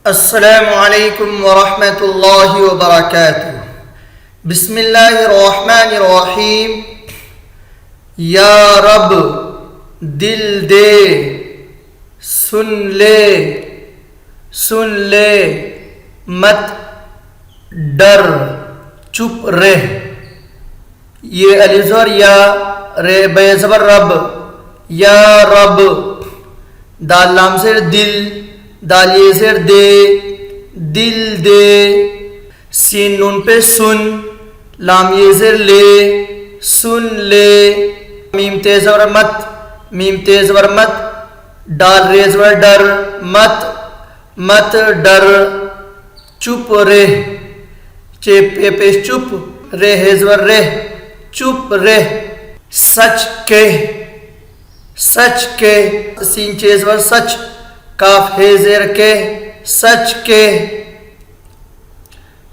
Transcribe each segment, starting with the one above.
السلام علیکم ورحمۃ اللہ وبرکاتہ۔ بسم اللہ الرحمن الرحیم۔ یا رب دل دے، سن لے مت ڈر چپ رہ۔ یہ الف زبر یا، رے بے زبر رب، یا رب۔ دال لام زیر دل، دال یہ زیر دے، دل دے۔ سین نون پہ سن، لام یہ زیر لے، سن لے۔ میم تیز زبر مت، میم تیز زبر مت، ڈال رے زبر ڈر، مت ڈر۔ چپ رہ، چپ پیش چپ، رہ زبر رہ، چپ رہ۔ سچ کے، سین چیز زبر سچ، کاف ہے زیر کے، سچ کے۔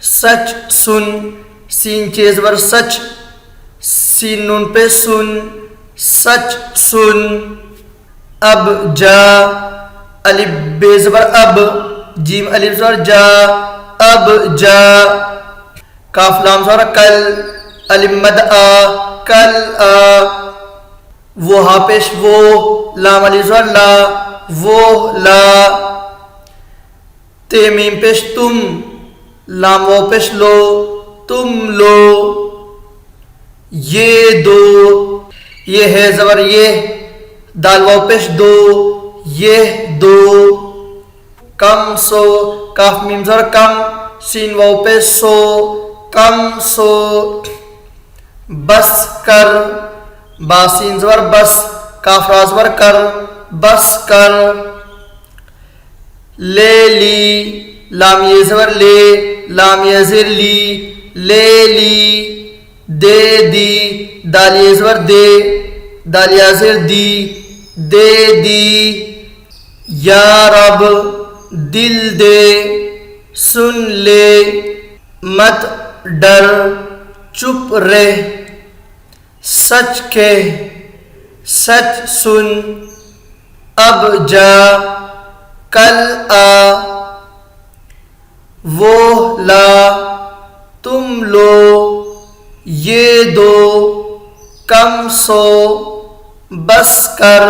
سچ سن، سین چیز زبر سچ، سین نون پہ سن، سچ سن۔ اب جا، الف بے زبر اب، جیم الف زبر جا، اب جا۔ کاف لام زبر کل، الف مد آ، کل آ۔ وہ ہا پیش وہ، لام الف زبر لا، وہ لا۔ تے میم پیش تم، لام وہ پیش لو، تم لو۔ یہ دو، یہ ہے زبر یہ، دال وہ پیش دو، یہ دو۔ کم سو، کاف میم زبر کم، سین وہ پیش سو، کم سو۔ بس کر، با سین زبر بس، کاف را زبر کر، بس کر۔ لے لی، لام یہ زبر لے، لام یہ زیر لی، لے لی۔ دے دی، دال یہ زبر دے، دال یا زیر دی، دے دی۔ یا رب دل دے، سن لے مت ڈر چپ رہ۔ سچ کے، سچ سن۔ اب جا، کل آ۔ وہ لا، تم لو۔ یہ دو، کم سو۔ بس کر،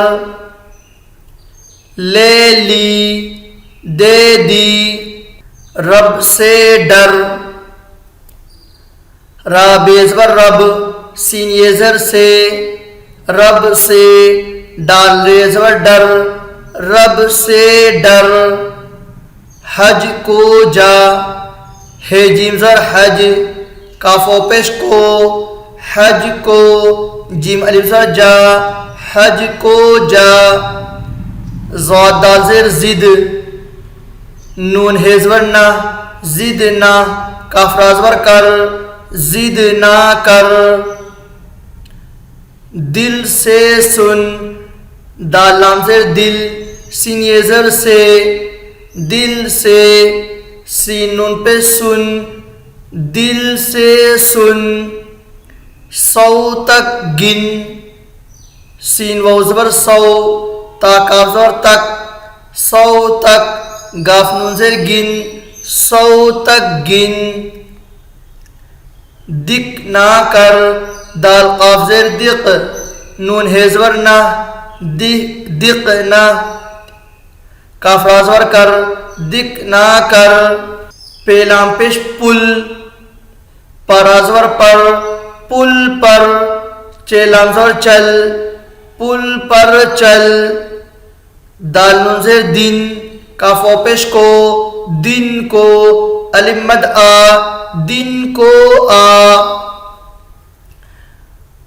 لے لی، دے دی۔ رب سے ڈر، را بے زبر رب، سین یہ زر سے، رب سے۔ ڈال رے زبر ڈر، رب سے ڈر۔ حج کو جا، ہے جیم زر حج، کاف و پیش کو، حج کو۔ جیم الف زر جا، حج کو جا۔ ضاد دال زیر زد، نون ہے زبر نہ، زد نہ، کاف را زبر کر، زد نہ کر۔ دل سے سن، دال لام زیر دل، سین یہ زر سے، دل سے۔ سین نون پہ سن، دل سے سن۔ سو تک گن، سین و زبر سو، تا کاف زبر تک، سو تک۔ گاف نون زیر گن، سو تک گن۔ دک نہ کر، دال قاف زیر دق، نون ہے زبر نہ، دق نہ، کاف را زبر کر، دق نہ کر۔ پے لام پیش پل، پرا زبر پر، پل پر۔ چے لام زبر چل، پل پر چل۔ دال نون زیر دن، کاف و پیش کو، دن کو۔ الف مد آ، دن کو آ۔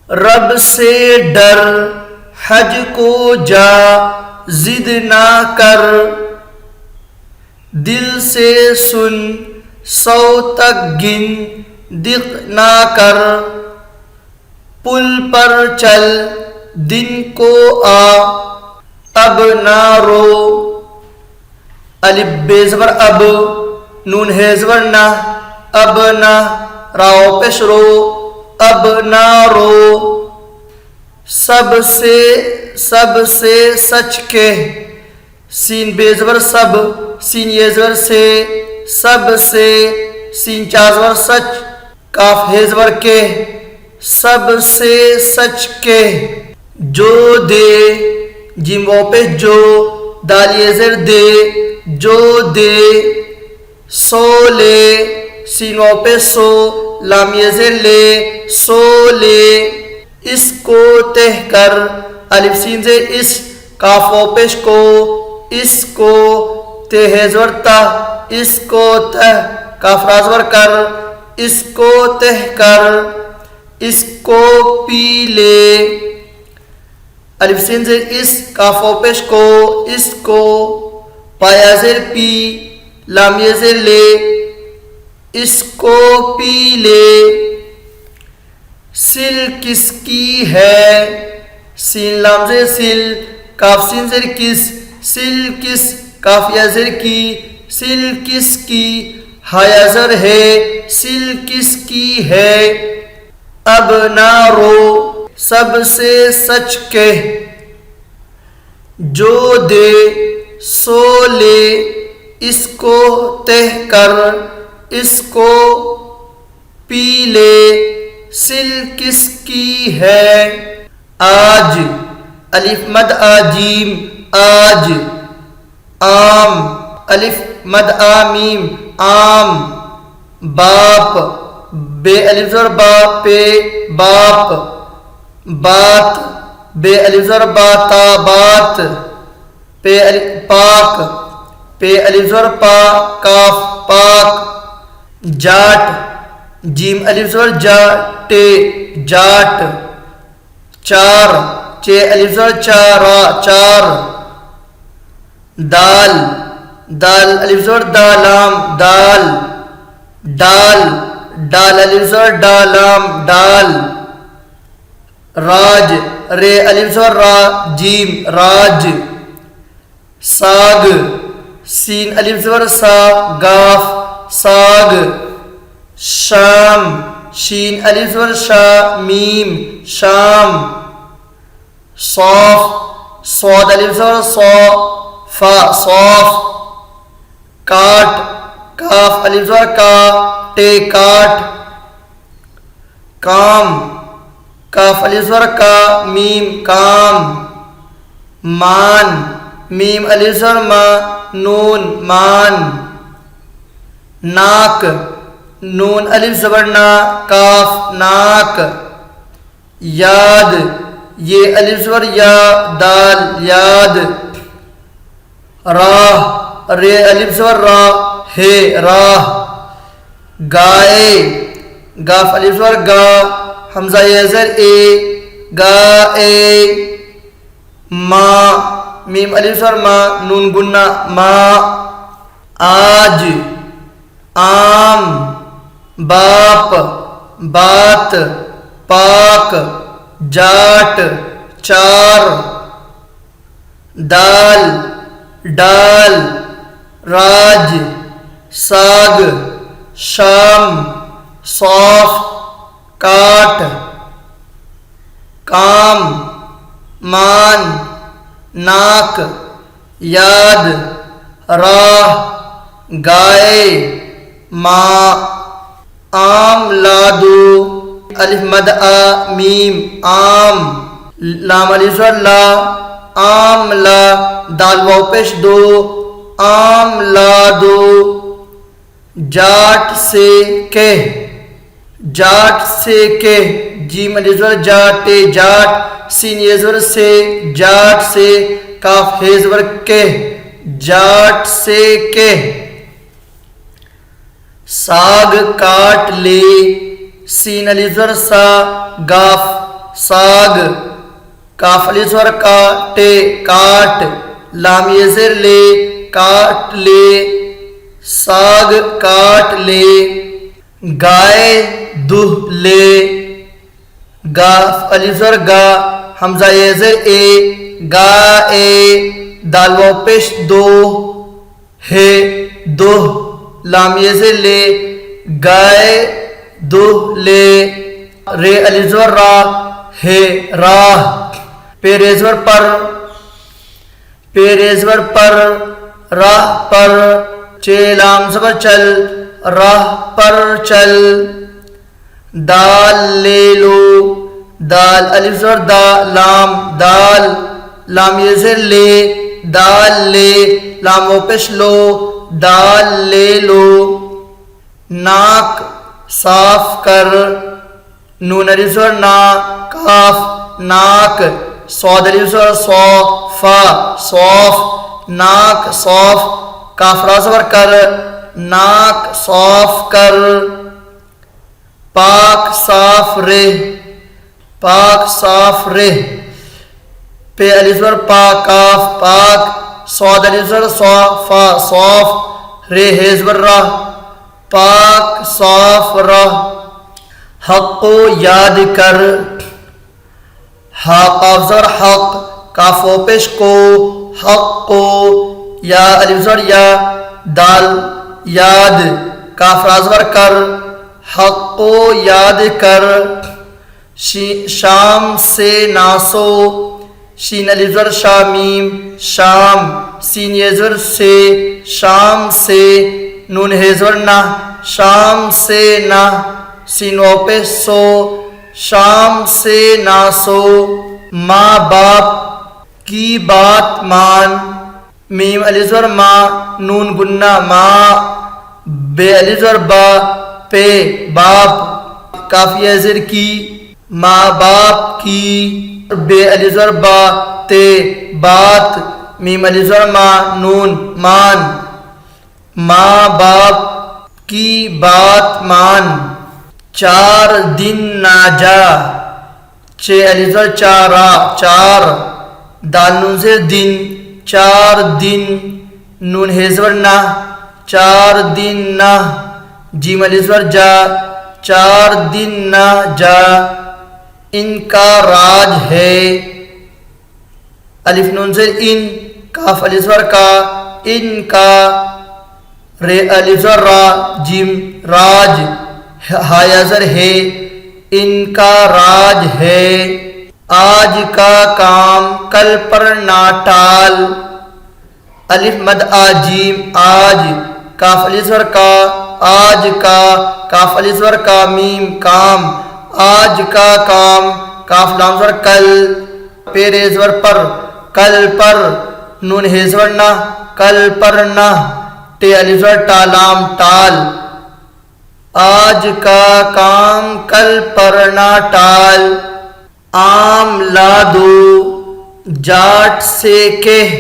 رب سے ڈر، حج کو جا، ضد نہ کر۔ دل سے سن، سو تک گن، دق نہ کر۔ پل پر چل، دن کو آ۔ اب نہ رو، الف بے زبر اب، نون ہے زبر نہ، اب نہ، راو پیش رو، اب نہ رو۔ سب سے سچ کے، سین بے زبر سب، سین یہ زبر سے، سب سے، سین چا زبر سچ، کاف ہے زبر کے، سب سے سچ کے، جو دے، جیم واو پیش جو، دال یہ زر دے، جو دے، سو لے، سین واو پیش سو، لام یہ زر لے، سو لے، اس کو تہ کر، الف سین زیر اس، کاف واو پیش کو، اس کو، تے ہے زبر تہ، اس کو تہ، کاف را زبر کر، اس کو تہ کر، اس کو پی لے، الف سین زیر اس، کاف واو پیش کو، اس کو، پایا زیر پی، لام یہ زیر لے، اس کو پی لے، سل کس کی ہے، سین لام زیر سل، کاف سین زیر کس، سل کس، کاف یا زیر کی، سل کس کی، ہایا زر ہے، سل کس کی ہے، اب نہ رو، سب سے سچ کے، جو دے، سو لے، اس کو تہ کر، اس کو پی لے، سل کس کی ہے، آج، الف مد آجیم، آج، آم، الف مد آمیم، آم، باپ، بے الف زبر با، پے، باپ، بات، بے الف زبر با تا، بات، پے الف پاک، پے الف زبر پا، کاف، پاک، جاٹ، جیم الف زبر جا، ٹے، جاٹ، چار، چے الف زبر چا، را، چار، دال، دال الف زبر دا، لام، دال، ڈال، ڈال الف زبر ڈا، لام، ڈال، راج، رے الف زبر را، جیم، راج، ساگ، سین الف زبر سا، گاف، ساگ، شام، شین الف زبر شا، میم، شام، صوف، صاد الف زبر صا، فا، صوف، کاٹ، کاف الف زبر کا، ٹے، کاٹ، کام، کاف الف زبر کا، میم، کام، مان، میم الف زبر ما، نون، مان، ناک، نون الف زبر نا، کاف، ناک، یاد، یہ الف زبر یا، دال، یاد، راہ، رے الف زبر را، ہے، راہ، گائے، گاف الف زبر گا، حمزہ یہ زر اے، گائے، ماں، میم الف زبر ما، نون گنہ، ماں، آج، عام، باپ، بات، پاک، جاٹ، چار، دال، ڈال، راج، ساگ، شام، صوف، کاٹ، کام، مان، ناک، یاد، راہ، گائے، ماں، آم، لادو، الف مد آ، میم، آم، لام الف زبر لا، آم، لا، دال واو پیش دو، آم، لا دو، جاٹ سے کہ، جاٹ سے کہ، جیم الف زبر جا، ٹے، جاٹ، سین یہ زبر سے، جاٹ سے، کاف ہے زبر کہ، جاٹ سے کہ، ساگ، کاٹ لے، سین الف زبر سا، گاف، ساگ، کاف الف زبر کا، ٹے، کاٹ، لام یہ زیر لے، کاٹ لے، ساگ، کاٹ لے، گائے، دہ لے، گاف الف زبر گا، حمزہ یہ زیر اے، گائے، دال واو پیش دو، ہے، دو، لام یہ زیر لے، گائے، دو لے، رے الف زبر را، ہے، راہ، پے رے زبر پر، پیریزور پر راہ پر، چیلام زبر چل راہ پر چل، دال لے لو، دال الف زبر دا لام دال، لام یہ زیر لے، دال لے، لام و پیش لو، دال لے لو، ناک صاف کر، نون الف زبر نا کاف ناک، صاد الف زبر صا فا صاف، ناک صاف، کاف را زبر کر، ناک صاف کر، پاک صاف رہ، پاک صاف رہ، پہ الف زبر پا کاف پاک، صاد الف زبر صا فا صاف، رہ ہے زبر راہ، پاک صاف راہ، حق کو یاد کر، ہا قاف زبر حق، کاف و پیش کو، حق کو، یا الف زبر یا، دال یاد، کاف را زبر کر، حق کو یاد کر، شام سے ناسو، شین الف زبر شا میم شام، سین یہ زبر سے، شام سے، نون ہے زبر نہ، شام سے نہ، سین و پہ سو، شام سے نہ سو، ماں باپ کی بات مان، میم الف زبر ما، نون گنہ ماں، بے الف زبر با پہ باپ، کافیہ زر کی، ماں باپ کی، بے الف زبر با تے بات، میم الف زبر ما نون مان، ماں باپ کی بات مان، چار دن نہ جا، چھ الف زبر چارا چار، دال نون سے دن، چار دن، نون ہے زبر نہ، چار دن نہ، جیم الف زبر جا، چار دن نہ جا، ان کا راج ہے، الف نون سے ان، کاف الف زبر کا، ان کا، رے الف زبر را، جیم راج، ہا یا زر ہے، ان کا راج ہے، آج کا کام کل پر نہ ٹال، الف مد آجیم آج، کاف الف زبر کا، آج کا، کاف الف زبر کا میم کام، آج کا کام، کاف لام زبر کل، پیر زبر پر، کل پر، نون ہے زبر نہ، کل پر نہ، ٹے الف زبر ٹا لام ٹال، آج کا کام کل پر نہ ٹال، آم لا دو، جاٹ سے کہہ،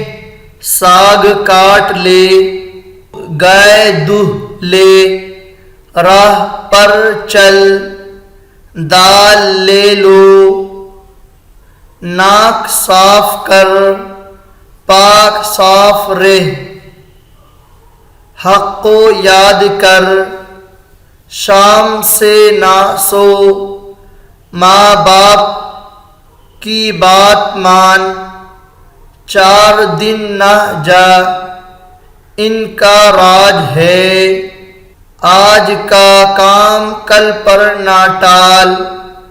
ساگ کاٹ لے، گائے دہ لے، راہ پر چل، دال لے لو، ناک صاف کر، پاک صاف رہ، حق کو یاد کر، شام سے نہ سو، ماں باپ کی بات مان، چار دن نہ جا، ان کا راج ہے، آج کا کام کل پر نہ ٹال۔